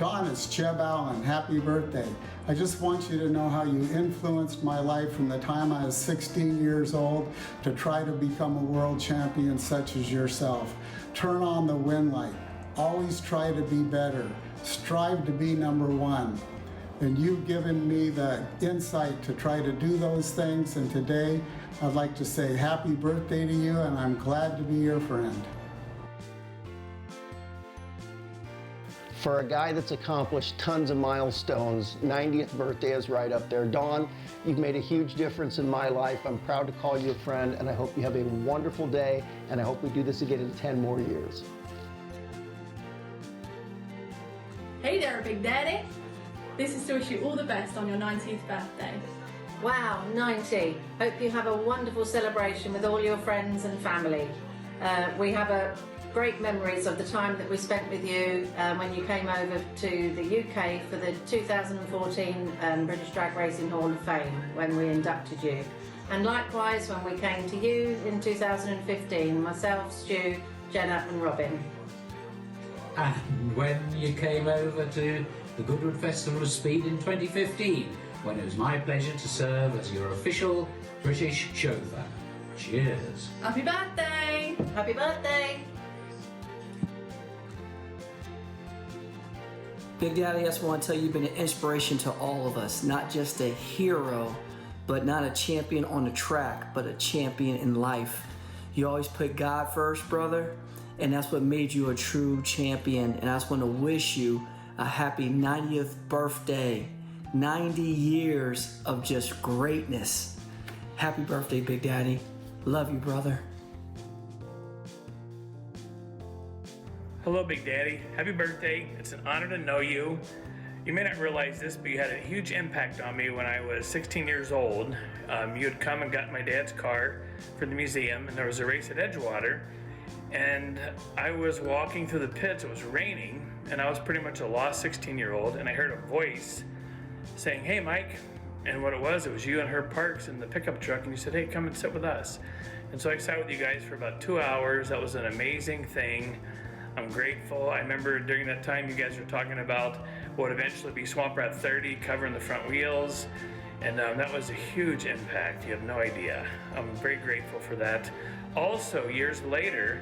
Don, it's Cheb Allen. Happy birthday. I just want you to know how you influenced my life from the time I was 16 years old to try to become a world champion such as yourself. Turn on the win light. Always try to be better. Strive to be number one. And you've given me the insight to try to do those things. And today, I'd like to say happy birthday to you, and I'm glad to be your friend. For a guy that's accomplished tons of milestones, 90th birthday is right up there. Don, you've made a huge difference in my life. I'm proud to call you a friend, and I hope you have a wonderful day, and I hope we do this again in 10 more years. Hey there, Big Daddy. This is to wish you all the best on your 90th birthday. Wow, 90. Hope you have a wonderful celebration with all your friends and family. We have great memories of the time that we spent with you when you came over to the UK for the 2014 British Drag Racing Hall of Fame when we inducted you. And likewise when we came to you in 2015, myself, Stu, Jenna and Robin. And when you came over to the Goodwood Festival of Speed in 2015, when it was my pleasure to serve as your official British chauffeur. Cheers. Happy birthday! Happy birthday! Big Daddy, I just want to tell you, you've been an inspiration to all of us. Not just a hero, but not a champion on the track, but a champion in life. You always put God first, brother, and that's what made you a true champion. And I just want to wish you a happy 90th birthday. 90 years of just greatness. Happy birthday, Big Daddy. Love you, brother. Hello, Big Daddy. Happy birthday. It's an honor to know you. You may not realize this, but you had a huge impact on me when I was 16 years old. You had come and got my dad's car for the museum, and there was a race at Edgewater. And I was walking through the pits, it was raining, and I was pretty much a lost 16-year-old, and I heard a voice saying, "Hey, Mike." And what it was you and Herb Parks in the pickup truck, and you said, "Hey, come and sit with us." And so I sat with you guys for about 2 hours. That was an amazing thing. I'm grateful. I remember during that time you guys were talking about what would eventually be Swamp Rat 30 covering the front wheels, and that was a huge impact. You have no idea. I'm very grateful for that. Also, years later,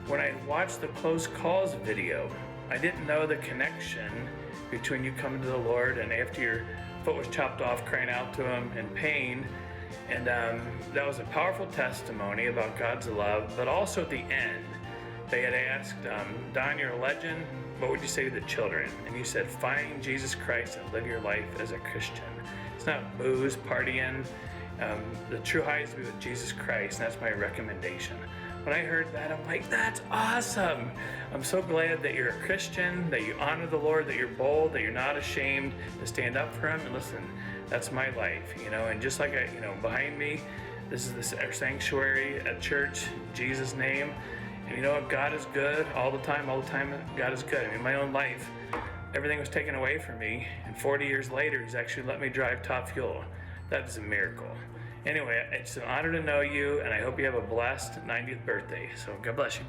when I watched the Close Calls video, I didn't know the connection between you coming to the Lord and after your foot was chopped off, crying out to Him in pain. And that was a powerful testimony about God's love. But also at the end, they had asked, Don, you're a legend. What would you say to the children? And you said, find Jesus Christ and live your life as a Christian. It's not booze, partying. The true high is to be with Jesus Christ, and that's my recommendation. When I heard that, I'm like, that's awesome. I'm so glad that you're a Christian, that you honor the Lord, that you're bold, that you're not ashamed to stand up for Him. And listen, that's my life, and just like behind me, this is our sanctuary at church, in Jesus' name. And you know what? God is good all the time, God is good. I mean, my own life, everything was taken away from me, and 40 years later, He's actually let me drive top fuel. That is a miracle. Anyway, it's an honor to know you, and I hope you have a blessed 90th birthday. So God bless you.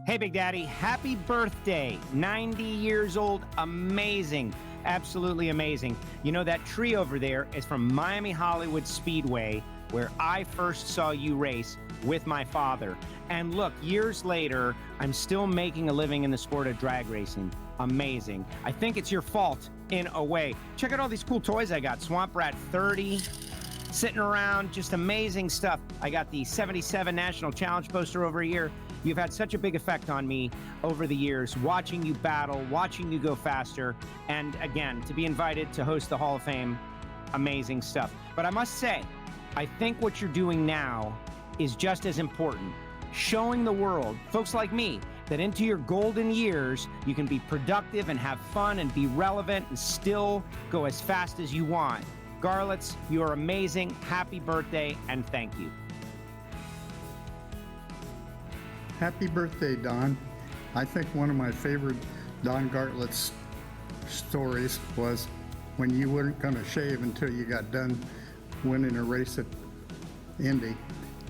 Hey, Big Daddy, happy birthday. 90 years old, amazing. Absolutely amazing. You know, that tree over there is from Miami Hollywood Speedway, where I first saw you race with my father. And look, years later, I'm still making a living in the sport of drag racing. Amazing. I think it's your fault, in a way. Check out all these cool toys I got. Swamp Rat 30, sitting around, just amazing stuff. I got the 77 National Challenge poster over here. You've had such a big effect on me over the years, watching you battle, watching you go faster, and again, to be invited to host the Hall of Fame, amazing stuff. But I must say, I think what you're doing now is just as important. Showing the world, folks like me, that into your golden years, you can be productive and have fun and be relevant and still go as fast as you want. Garlits, you are amazing. Happy birthday, and thank you. Happy birthday, Don. I think one of my favorite Don Garlits stories was when you weren't going to shave until you got done winning a race at Indy.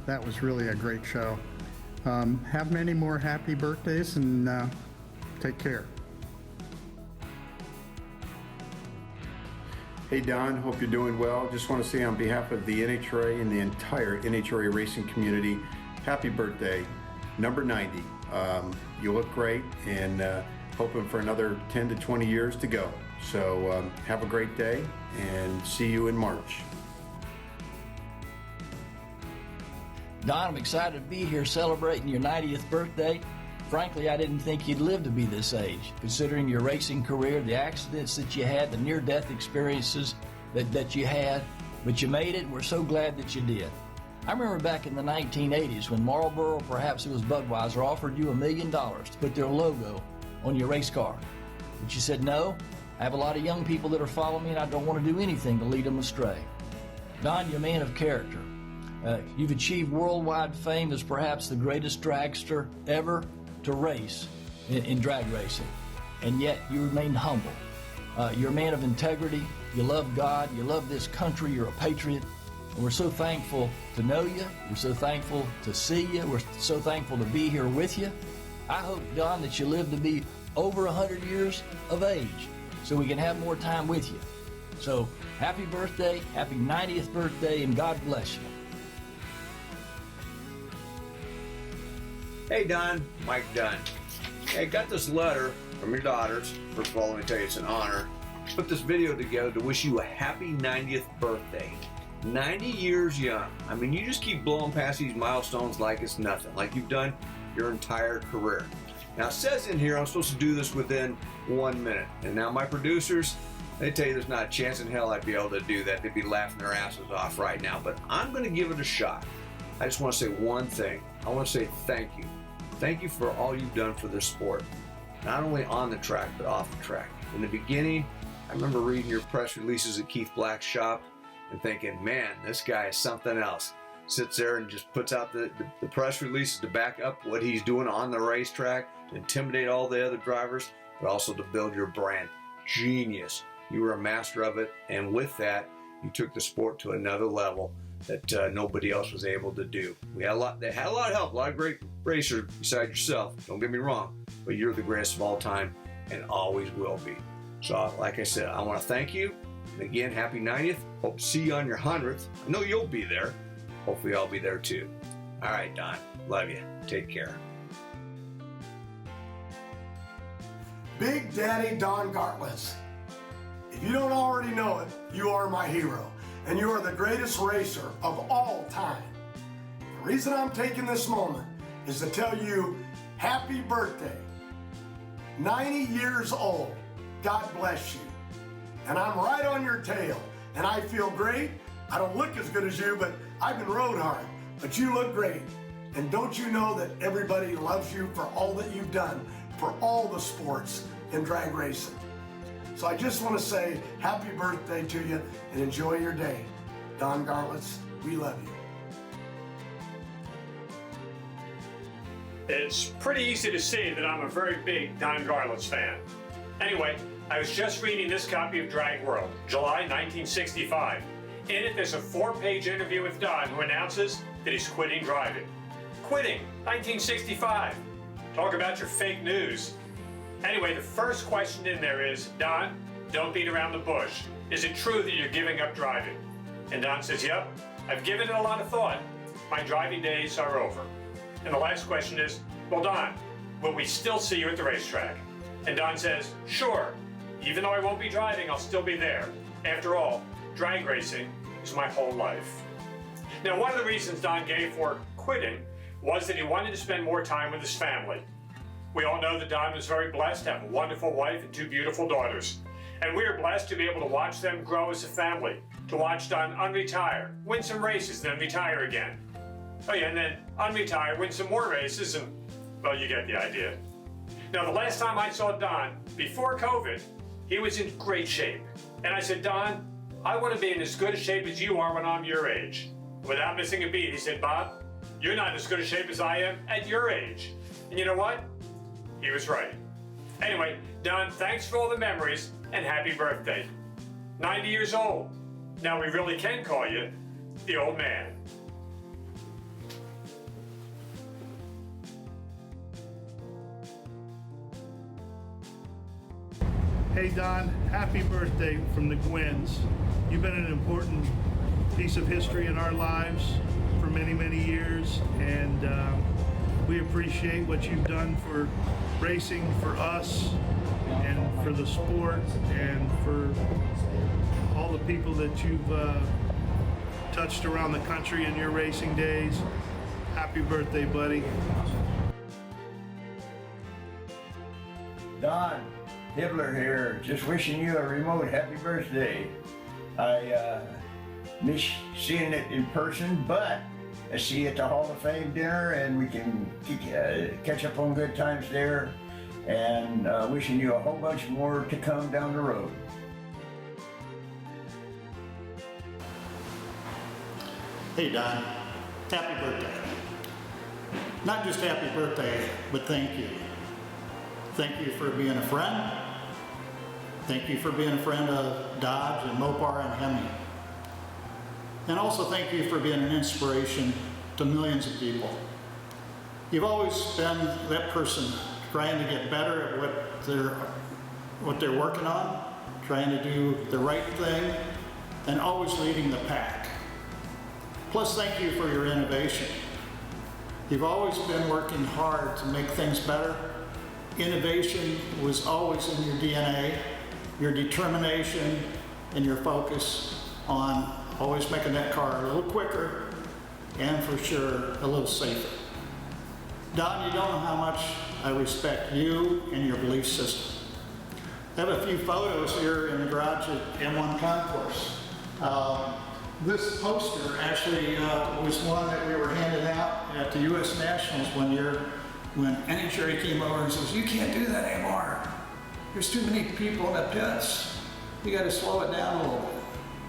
That was really a great show. Have many more happy birthdays, and Take care. Hey Don, hope you're doing well. Just want to say on behalf of the NHRA and the entire NHRA racing community, happy birthday, number 90. You look great, and hoping for another 10 to 20 years to go. So have a great day, and see you in March. Don, I'm excited to be here celebrating your 90th birthday. Frankly, I didn't think you'd live to be this age, considering your racing career, the accidents that you had, the near-death experiences that you had, but you made it, and we're so glad that you did. I remember back in the 1980s when Marlboro, perhaps it was Budweiser, offered you $1 million to put their logo on your race car. But you said, no, I have a lot of young people that are following me, and I don't want to do anything to lead them astray. Don, you're a man of character. You've achieved worldwide fame as perhaps the greatest dragster ever to race in drag racing, and yet you remain humble. You're a man of integrity, you love God, you love this country, you're a patriot, and we're so thankful to know you, we're so thankful to see you, we're so thankful to be here with you. I hope, Don, that you live to be over 100 years of age so we can have more time with you. So happy birthday, happy 90th birthday, and God bless you. Hey Don, Mike Dunn. Hey, got this letter from your daughters. First of all, let me tell you it's an honor. Put this video together to wish you a happy 90th birthday. 90 years young. I mean, you just keep blowing past these milestones like it's nothing, like you've done your entire career. Now it says in here I'm supposed to do this within 1 minute. And now my producers, they tell you there's not a chance in hell I'd be able to do that. They'd be laughing their asses off right now, but I'm gonna give it a shot. I just wanna say one thing. I wanna say thank you. Thank you for all you've done for this sport, not only on the track, but off the track. In the beginning, I remember reading your press releases at Keith Black's shop and thinking, man, this guy is something else. Sits there and just puts out the press releases to back up what he's doing on the racetrack, to intimidate all the other drivers, but also to build your brand. Genius. You were a master of it, and with that, you took the sport to another level that nobody else was able to do. They had a lot of help, a lot of great racers besides yourself, don't get me wrong, but you're the greatest of all time and always will be. So like I said, I want to thank you, and again, happy 90th. Hope to see you on your 100th. I know you'll be there. Hopefully I'll be there too. All right, Don, love you. Take care. Big Daddy Don Garlits. If you don't already know it, you are my hero, and you are the greatest racer of all time. The reason I'm taking this moment is to tell you happy birthday. 90 years old. God bless you. And I'm right on your tail, and I feel great. I don't look as good as you, but I've been rode hard, but you look great. And don't you know that everybody loves you for all that you've done for all the sports in drag racing? So I just want to say happy birthday to you and enjoy your day. Don Garlits, we love you. It's pretty easy to see that I'm a very big Don Garlits fan. Anyway, I was just reading this copy of Drag World, July 1965. In it, there's a 4-page interview with Don who announces that he's quitting driving. Quitting, 1965. Talk about your fake news. Anyway, the first question in there is, Don, don't beat around the bush. Is it true that you're giving up driving? And Don says, yep, I've given it a lot of thought. My driving days are over. And the last question is, well, Don, will we still see you at the racetrack? And Don says, sure. Even though I won't be driving, I'll still be there. After all, drag racing is my whole life. Now, one of the reasons Don gave for quitting was that he wanted to spend more time with his family. We all know that Don was very blessed to have a wonderful wife and 2 beautiful daughters. And we are blessed to be able to watch them grow as a family, to watch Don unretire, win some races, then retire again. Oh yeah, and then unretire, win some more races, and, well, you get the idea. Now, the last time I saw Don, before COVID, he was in great shape. And I said, Don, I want to be in as good a shape as you are when I'm your age. Without missing a beat, he said, Bob, you're not in as good a shape as I am at your age. And you know what? He was right. Anyway, Don, thanks for all the memories, and happy birthday. 90 years old. Now we really can call you the old man. Hey Don, happy birthday from the Gwynns. You've been an important piece of history in our lives for many, many years, and we appreciate what you've done for racing, for us, and for the sport, and for all the people that you've touched around the country in your racing days. Happy birthday, buddy. Don Hibbler here, just wishing you a remote happy birthday. I miss seeing it in person, but I see you at the Hall of Fame dinner and we can catch up on good times there, and wishing you a whole bunch more to come down the road. Hey Don, happy birthday. Not just happy birthday, but thank you. Thank you for being a friend. Thank you for being a friend of Dodge and Mopar and Hemi. And also thank you for being an inspiration to millions of people. You've always been that person trying to get better at what they're working on, trying to do the right thing, and always leading the pack. Plus, thank you for your innovation. You've always been working hard to make things better. Innovation was always in your DNA, your determination and your focus on always making that car a little quicker and for sure a little safer. Don, you don't know how much I respect you and your belief system. I have a few photos here in the garage at M1 Concourse. This poster actually was one that we were handing out at the U.S. Nationals one year when NHRA came over and says, "You can't do that anymore. There's too many people in the pits. You got to slow it down a little bit."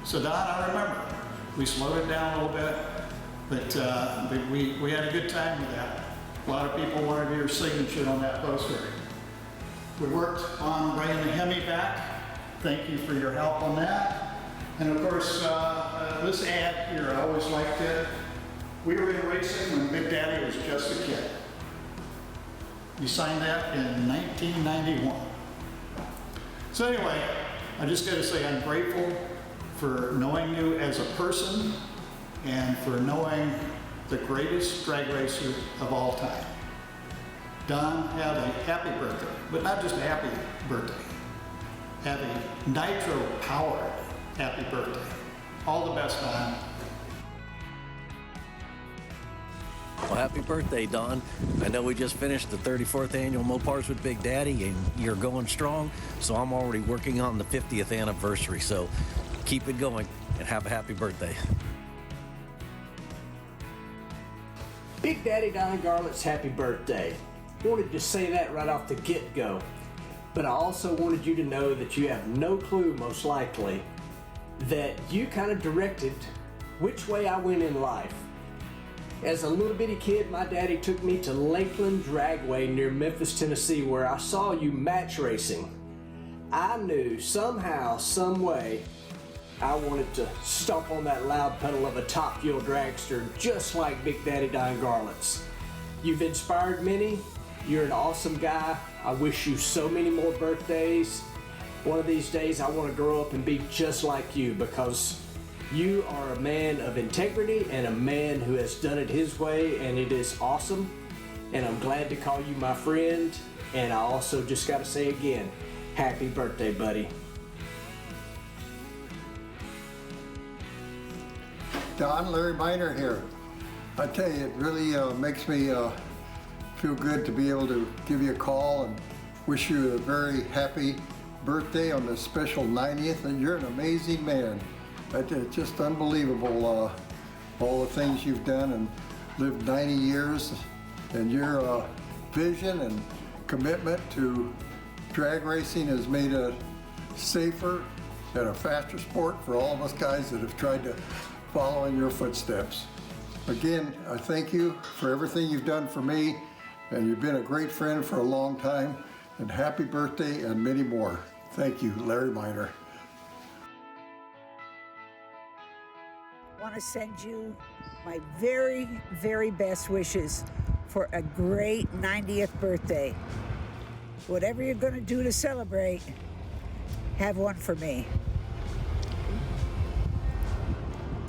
So Don, I remember, we slowed it down a little bit, but we had a good time with that. A lot of people wanted your signature on that poster. We worked on bringing the Hemi back. Thank you for your help on that. And of course, this ad here, I always liked it. We were in racing when Big Daddy was just a kid. You signed that in 1991. So anyway, I just got to say I'm grateful for knowing you as a person and for knowing the greatest drag racer of all time. Don, have a happy birthday, but not just a happy birthday. Have a nitro-powered happy birthday. All the best, Don. Well, happy birthday, Don. I know we just finished the 34th annual Mopars with Big Daddy, and you're going strong, so I'm already working on the 50th anniversary, so keep it going, and have a happy birthday. Big Daddy Don Garlits, happy birthday. Wanted to say that right off the get-go, but I also wanted you to know that you have no clue, most likely, that you kind of directed which way I went in life. As a little bitty kid, my daddy took me to Lakeland Dragway near Memphis, Tennessee, where I saw you match racing. I knew somehow, some way, I wanted to stomp on that loud pedal of a Top Fuel dragster just like Big Daddy Don Garlits. You've inspired many. You're an awesome guy. I wish you so many more birthdays. One of these days I want to grow up and be just like you, because you are a man of integrity and a man who has done it his way, and it is awesome. And I'm glad to call you my friend. And I also just got to say again, happy birthday, buddy. Don, Larry Miner here. I tell you, it really makes me feel good to be able to give you a call and wish you a very happy birthday on the special 90th. And you're an amazing man. It's just unbelievable, all the things you've done and lived 90 years, and your vision and commitment to drag racing has made a safer and a faster sport for all of us guys that have tried to follow in your footsteps. Again, I thank you for everything you've done for me, and you've been a great friend for a long time, and happy birthday and many more. Thank you, Larry Miner. I want to send you my very, very best wishes for a great 90th birthday. Whatever you're going to do to celebrate, have one for me.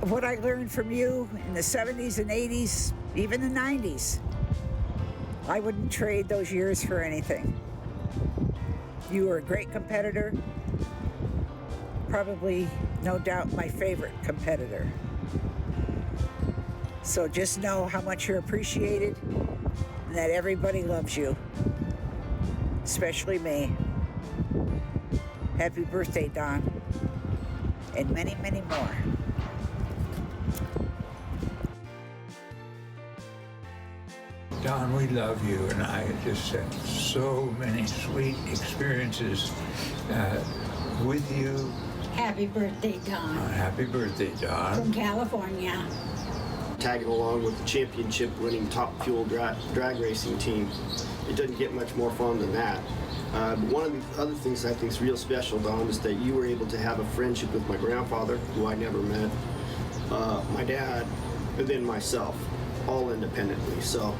What I learned from you in the 70s and 80s, even the 90s, I wouldn't trade those years for anything. You were a great competitor, probably, no doubt, my favorite competitor. So just know how much you're appreciated and that everybody loves you, especially me. Happy birthday, Don, and many, many more. Don, we love you, and I just had so many sweet experiences with you. Happy birthday, Don. Happy birthday, Don. From California. Tagging along with the championship-winning Top Fuel drag racing team. It doesn't get much more fun than that. But one of the other things I think is real special, Don, is that you were able to have a friendship with my grandfather, who I never met, my dad, and then myself, all independently. So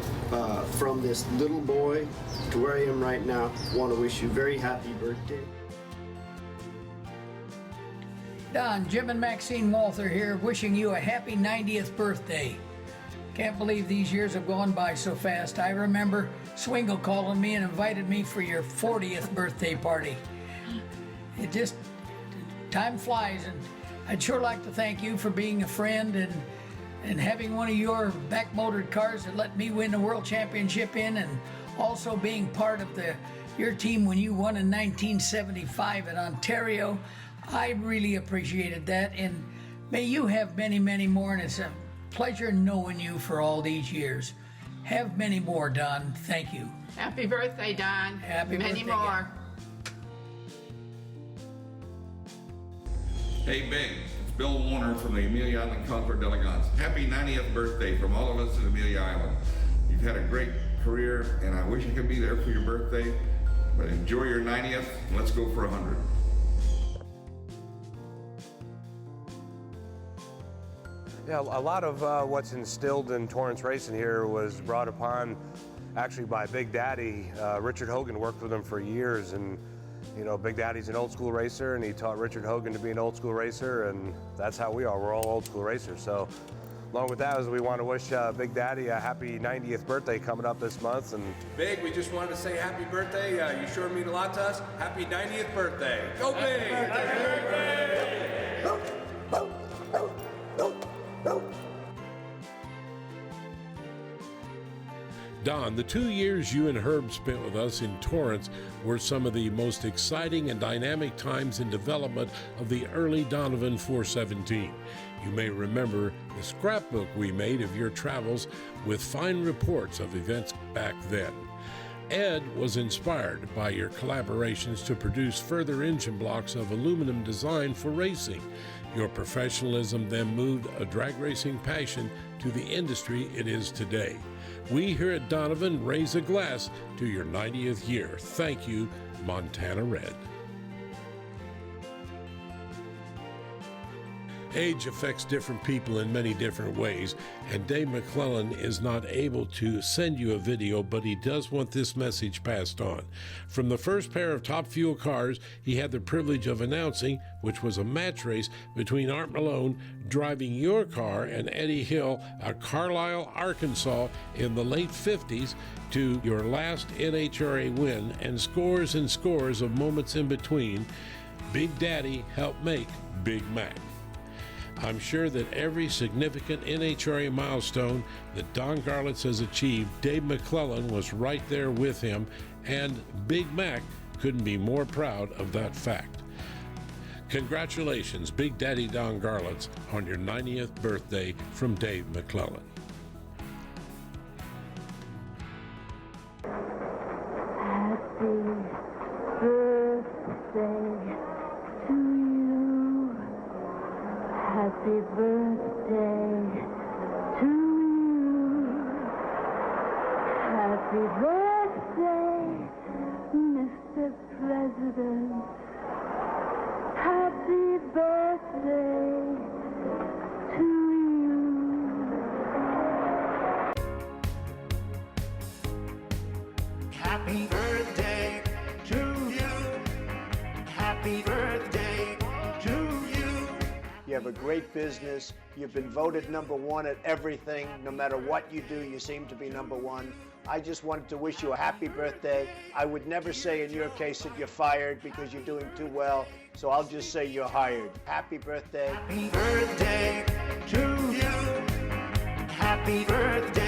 from this little boy to where I am right now, I want to wish you a very happy birthday. Don, Jim and Maxine Walther here, wishing you a happy 90th birthday. Can't believe these years have gone by so fast. I remember Swingle calling me and invited me for your 40th birthday party. It just, time flies, and I'd sure like to thank you for being a friend and having one of your back-motored cars that let me win the World Championship in, and also being part of your team when you won in 1975 in Ontario. I really appreciated that, and may you have many, many more, and it's a pleasure knowing you for all these years. Have many more, Don. Thank you. Happy birthday, Don. Happy many birthday, more. Hey, Big. It's Bill Warner from the Amelia Island Concord Delegates. Happy 90th birthday from all of us at Amelia Island. You've had a great career, and I wish I could be there for your birthday, but enjoy your 90th, and let's go for 100. Yeah, a lot of what's instilled in Torrance racing here was brought upon actually by Big Daddy. Richard Hogan worked with him for years, and you know, Big Daddy's an old school racer, and he taught Richard Hogan to be an old school racer, and that's how we are. We're all old school racers. So along with that, is we want to wish Big Daddy a happy 90th birthday coming up this month. And Big, we just wanted to say happy birthday. You sure mean a lot to us. Happy 90th birthday. Go Big! Happy birthday! Don, the 2 years you and Herb spent with us in Torrance were some of the most exciting and dynamic times in development of the early Donovan 417. You may remember the scrapbook we made of your travels with fine reports of events back then. Ed was inspired by your collaborations to produce further engine blocks of aluminum design for racing. Your professionalism then moved a drag racing passion to the industry it is today. We here at Donovan raise a glass to your 90th year. Thank you, Montana Red. Age affects different people in many different ways, and Dave McClellan is not able to send you a video, but he does want this message passed on. From the first pair of Top Fuel cars he had the privilege of announcing, which was a match race between Art Malone driving your car and Eddie Hill at Carlisle, Arkansas in the late 50s, to your last NHRA win and scores of moments in between, Big Daddy helped make Big Mac. I'm sure that every significant NHRA milestone that Don Garlits has achieved, Dave McClellan was right there with him, and Big Mac couldn't be more proud of that fact. Congratulations, Big Daddy Don Garlits, on your 90th birthday from Dave McClellan. Happy birthday to you. Happy birthday to you. Happy birthday, Mr. President. Happy birthday to you. Happy birthday to you. Happy birthday. have a great business. You've been voted #1 at everything. No matter what you do, you seem to be #1. I just wanted to wish you a happy birthday. I would never say in your case that you're fired because you're doing too well, so I'll just say you're hired. Happy birthday. Happy birthday to you. Happy birthday.